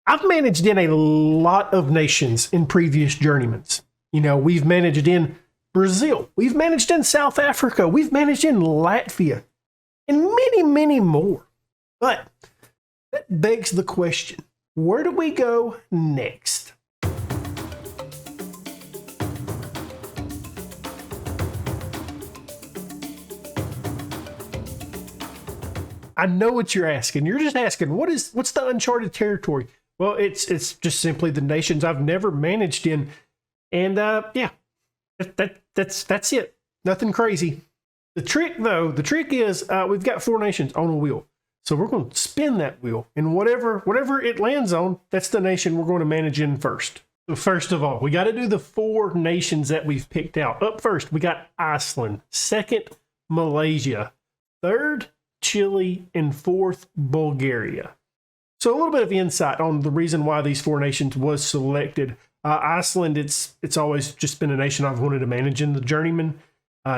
I've managed in a lot of nations in previous journeymans. You know, we've managed in Brazil, we've managed in South Africa, we've managed in Latvia, and many, many more. But that begs the question, where do we go next? I know what you're asking. You're just asking, what's the uncharted territory? Well, it's just simply the nations I've never managed in, and yeah, that's it. Nothing crazy. The trick is we've got 4 nations on a wheel, so we're going to spin that wheel, and whatever it lands on, that's the nation we're going to manage in first. So first of all, we got to do the 4 nations that we've picked out. Up first, we got Iceland. Second, Malaysia. Third, Chile, and 4th, Bulgaria. So a little bit of insight on the reason why these 4 nations was selected. Iceland, it's always just been a nation I've wanted to manage in the Journeyman.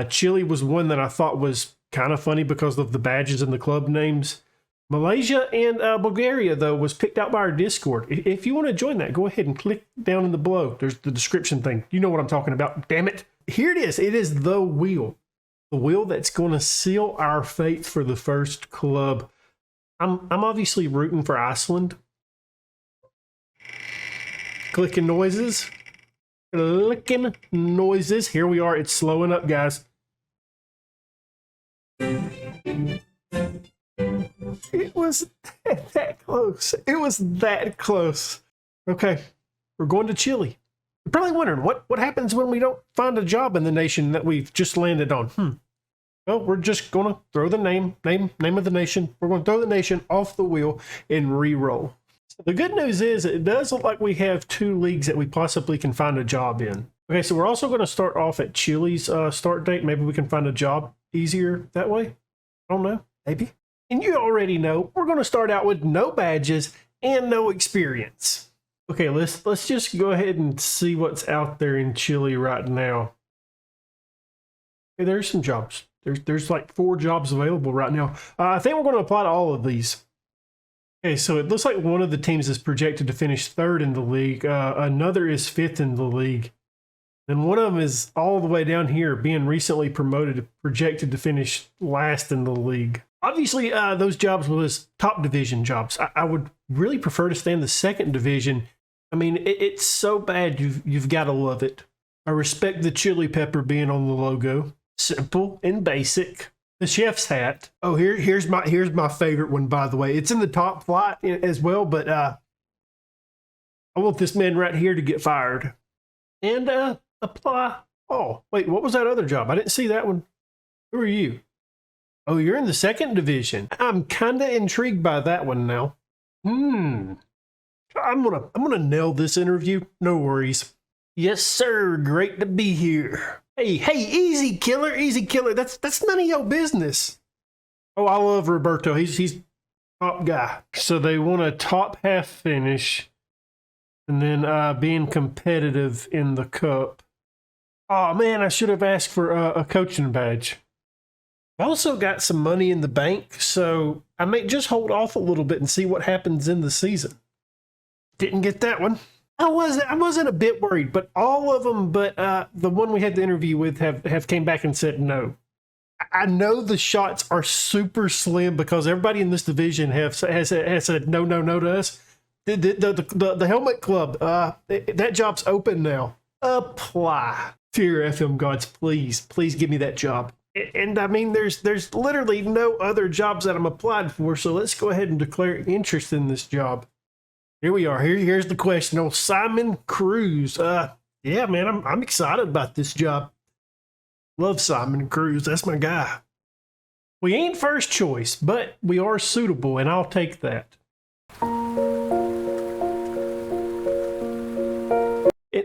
Chile was one that I thought was kind of funny because of the badges and the club names. Malaysia and Bulgaria, though, was picked out by our Discord. If you want to join that, go ahead and click down in the below. There's the description thing. You know what I'm talking about. Damn it. Here it is. It is the wheel. The wheel that's going to seal our fate for the first club. I'm obviously rooting for Iceland. Clicking noises. Clicking noises. Here we are. It's slowing up, guys. It was that close. It was that close. Okay, we're going to Chile. You're probably wondering, what happens when we don't find a job in the nation that we've just landed on? Well, we're just going to throw the name of the nation. We're going to throw the nation off the wheel and re-roll. So the good news is it does look like we have 2 leagues that we possibly can find a job in. Okay, so we're also going to start off at Chile's start date. Maybe we can find a job easier that way. I don't know. Maybe. And you already know we're going to start out with no badges and no experience. Okay, let's just go ahead and see what's out there in Chile right now. Okay, there's some jobs. There's like 4 jobs available right now. I think we're going to apply to all of these. Okay, so it looks like one of the teams is projected to finish 3rd in the league. Another is 5th in the league. And one of them is all the way down here, being recently promoted, projected to finish last in the league. Obviously, those jobs was top division jobs. I would really prefer to stay in the 2nd division. I mean, it's so bad you've got to love it. I respect the chili pepper being on the logo. Simple and basic. The chef's hat. Oh, here's my favorite one, by the way. It's in the top flight as well, but I want this man right here to get fired. And apply. Oh, wait, what was that other job? I didn't see that one. Who are you? Oh, you're in the 2nd division. I'm kind of intrigued by that one now. I'm gonna nail this interview. No worries. Yes, sir. Great to be here. Hey, easy killer. That's none of your business. Oh, I love Roberto. He's top guy. So they want a top half finish, and then being competitive in the cup. Oh man, I should have asked for a coaching badge. I also got some money in the bank, so I may just hold off a little bit and see what happens in the season. Didn't get that one. I wasn't a bit worried, but all of them, but the one we had the interview with have came back and said no. I know the shots are super slim because everybody in this division has said no to us. The helmet club, that job's open now. Apply. Dear FM gods, please give me that job. And I mean, there's literally no other jobs that I'm applied for, so let's go ahead and declare interest in this job. Here we are. Here's the question. Oh, Simon Cruz. Yeah, man, I'm excited about this job. Love Simon Cruz. That's my guy. We ain't first choice, but we are suitable, and I'll take that.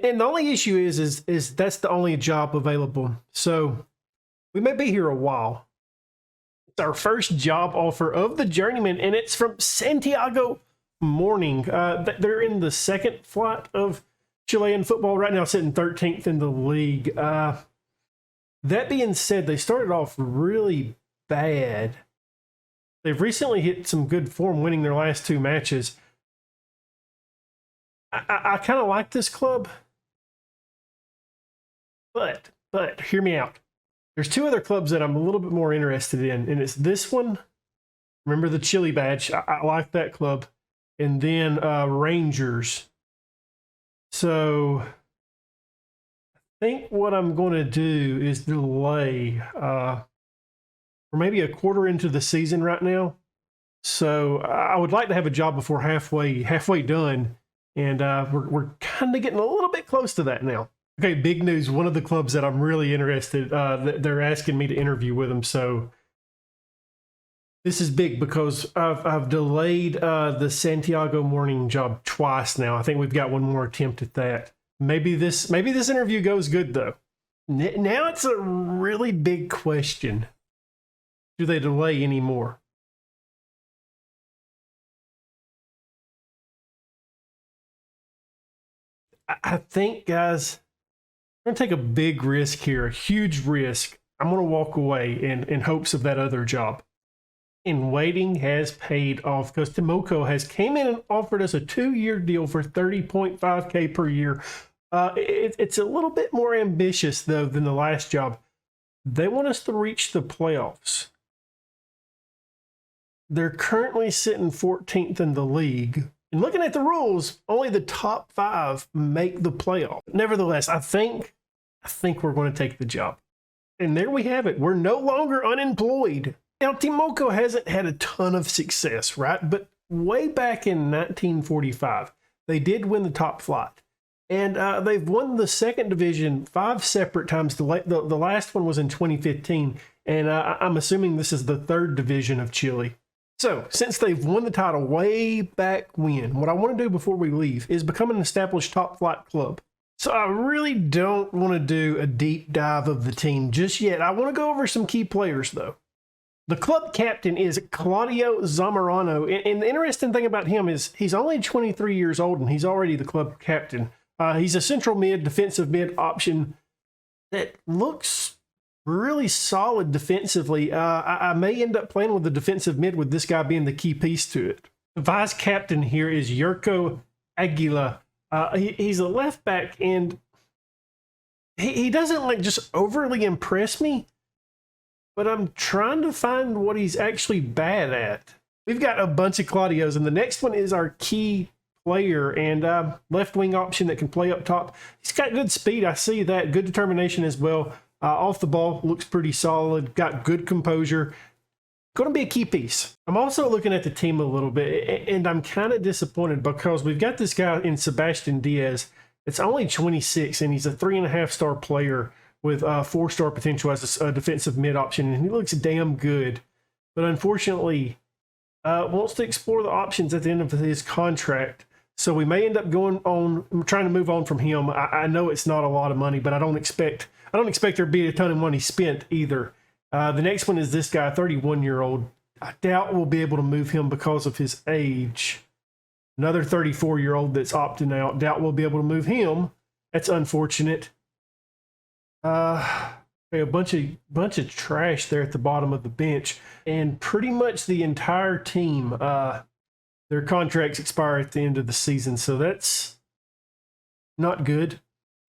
And the only issue is that's the only job available. So we may be here a while. It's our first job offer of the Journeyman, and it's from Santiago Morning. They're in the 2nd flight of Chilean football right now, sitting 13th in the league. That being said, they started off really bad. They've recently hit some good form, winning their last 2 matches. I kind of like this club, but hear me out. There's two other clubs that I'm a little bit more interested in, and it's this one. Remember the Chile badge? I like that club. And then Rangers. So I think what I'm going to do is delay. We're maybe a quarter into the season right now. So I would like to have a job before halfway done. And we're kind of getting a little bit close to that now. Okay, big news. One of the clubs that I'm really interested, they're asking me to interview with them. So this is big because I've delayed the Santiago morning job twice now. I think we've got one more attempt at that. Maybe this interview goes good though. Now it's a really big question. Do they delay anymore? I think, guys, I'm going to take a big risk here, a huge risk. I'm going to walk away in hopes of that other job. And waiting has paid off because Temuco has came in and offered us a 2-year deal for $30.5K per year. It's a little bit more ambitious, though, than the last job. They want us to reach the playoffs. They're currently sitting 14th in the league. And looking at the rules, only the top 5 make the playoff. Nevertheless, I think we're going to take the job. And there we have it. We're no longer unemployed. Now, Temuco hasn't had a ton of success, right? But way back in 1945, they did win the top flight. And they've won the second division 5 separate times. The last one was in 2015. And I'm assuming this is the third division of Chile. So, since they've won the title way back when, what I want to do before we leave is become an established top flight club. So I really don't want to do a deep dive of the team just yet. I want to go over some key players, though. The club captain is Claudio Zamorano, and the interesting thing about him is he's only 23 years old and he's already the club captain. He's a central mid, defensive mid option that looks really solid defensively. I may end up playing with the defensive mid with this guy being the key piece to it. The vice captain here is Yurko Aguila. He's a left back, and he doesn't like just overly impress me, but I'm trying to find what he's actually bad at. We've got a bunch of Claudios, and the next one is our key player and left wing option that can play up top. He's got good speed. I see that. Good determination as well. Off the ball, looks pretty solid. Got good composure. Going to be a key piece. I'm also looking at the team a little bit, and I'm kind of disappointed because we've got this guy in Sebastian Diaz. It's only 26, and he's a 3.5-star player with 4-star potential as a defensive mid option, and he looks damn good. But unfortunately, wants to explore the options at the end of his contract. So we may end up going on, trying to move on from him. I know it's not a lot of money, but I don't expect there to be a ton of money spent either. The next one is this guy, 31-year-old. I doubt we'll be able to move him because of his age. Another 34-year-old that's opting out. Doubt we'll be able to move him. That's unfortunate. A bunch of trash there at the bottom of the bench, and pretty much the entire team. Their contracts expire at the end of the season, so that's not good.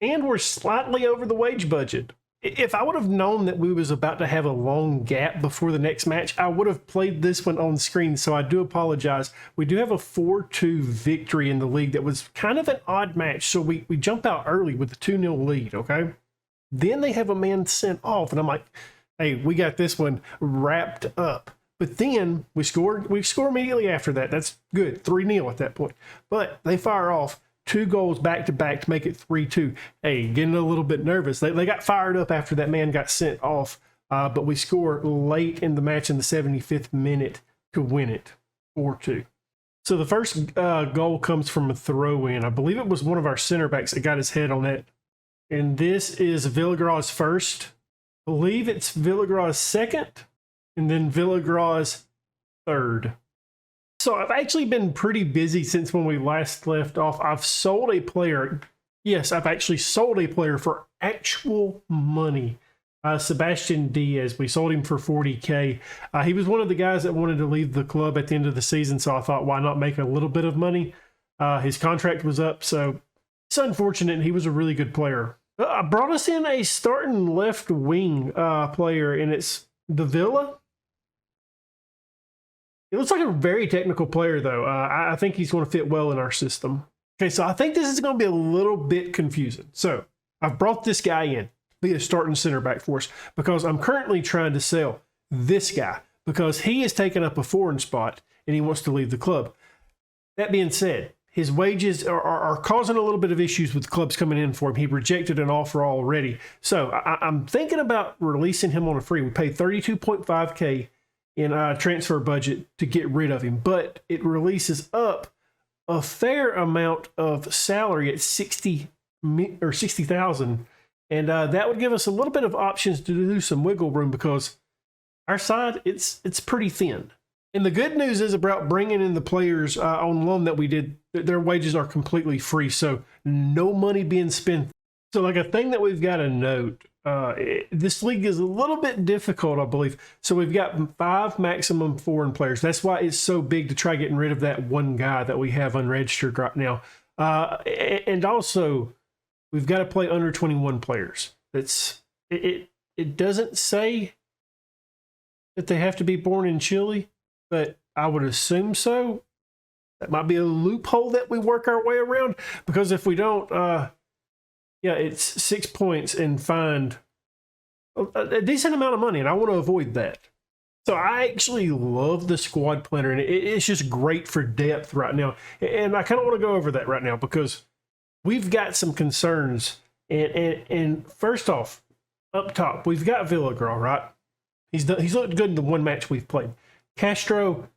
And we're slightly over the wage budget. If I would have known that we was about to have a long gap before the next match, I would have played this one on screen, so I do apologize. We do have a 4-2 victory in the league that was kind of an odd match, so we jump out early with a 2-0 lead, okay? Then they have a man sent off, and I'm like, hey, we got this one wrapped up. But then we score immediately after that. That's good, 3-0 at that point. But they fire off 2 goals back-to-back to make it 3-2. Hey, getting a little bit nervous. They got fired up after that man got sent off, but we score late in the match in the 75th minute to win it, 4-2. So the first goal comes from a throw-in. I believe it was one of our center backs that got his head on that. And this is Villagra's first. I believe it's Villagra's second, and then Villagra's third. So I've actually been pretty busy since when we last left off. I've sold a player. Yes, I've actually sold a player for actual money. Sebastian Diaz. We sold him for $40K. He was one of the guys that wanted to leave the club at the end of the season, so I thought, why not make a little bit of money? His contract was up, so it's unfortunate. He was a really good player. I brought us in a starting left wing player, and it's Davila. He looks like a very technical player, though. I think he's going to fit well in our system. Okay, so I think this is going to be a little bit confusing. So I've brought this guy in to be a starting center back for us because I'm currently trying to sell this guy because he has taken up a foreign spot and he wants to leave the club. That being said, his wages are causing a little bit of issues with clubs coming in for him. He rejected an offer already. So I'm thinking about releasing him on a free. We paid $32.5K in transfer budget to get rid of him, but it releases up a fair amount of salary at 60,000, and that would give us a little bit of options to do some wiggle room because our side it's pretty thin. And the good news is about bringing in the players on loan that we did. Their wages are completely free, so no money being spent. So like a thing that we've got to note, this league is a little bit difficult, I believe. So we've got 5 maximum foreign players. That's why it's so big to try getting rid of that one guy that we have unregistered right now. And also, we've got to play under 21 players. It doesn't say that they have to be born in Chile, but I would assume so. That might be a loophole that we work our way around, because if we don't, yeah, it's 6 points and fined a decent amount of money, and I want to avoid that. So I actually love the squad planner, and it's just great for depth right now. And I kind of want to go over that right now because we've got some concerns. And first off, up top, we've got Villagral, right? He's looked good in the one match we've played. Castro,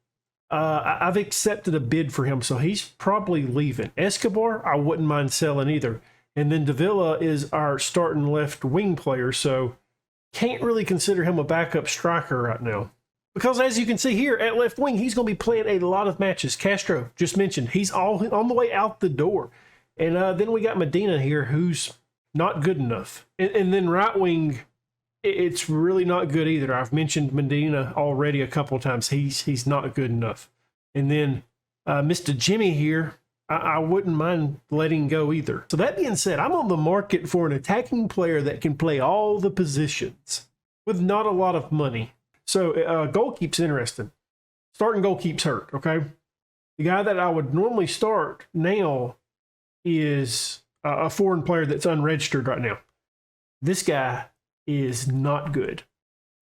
I've accepted a bid for him, so he's probably leaving. Escobar, I wouldn't mind selling either. And then Davila is our starting left wing player, so can't really consider him a backup striker right now. Because as you can see here at left wing, he's going to be playing a lot of matches. Castro, just mentioned, he's all on the way out the door. And then we got Medina here, who's not good enough. And then right wing, it's really not good either. I've mentioned Medina already a couple of times. He's not good enough. And then Mr. Jimmy here, I wouldn't mind letting go either. So that being said, I'm on the market for an attacking player that can play all the positions with not a lot of money. So goalkeep's interesting. Starting goalkeep's hurt, okay? The guy that I would normally start now is a foreign player that's unregistered right now. This guy is not good.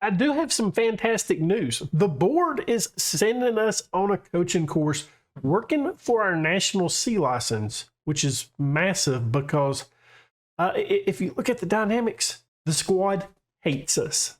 I do have some fantastic news. The board is sending us on a coaching course working for our National C license, which is massive because if you look at the dynamics, the squad hates us.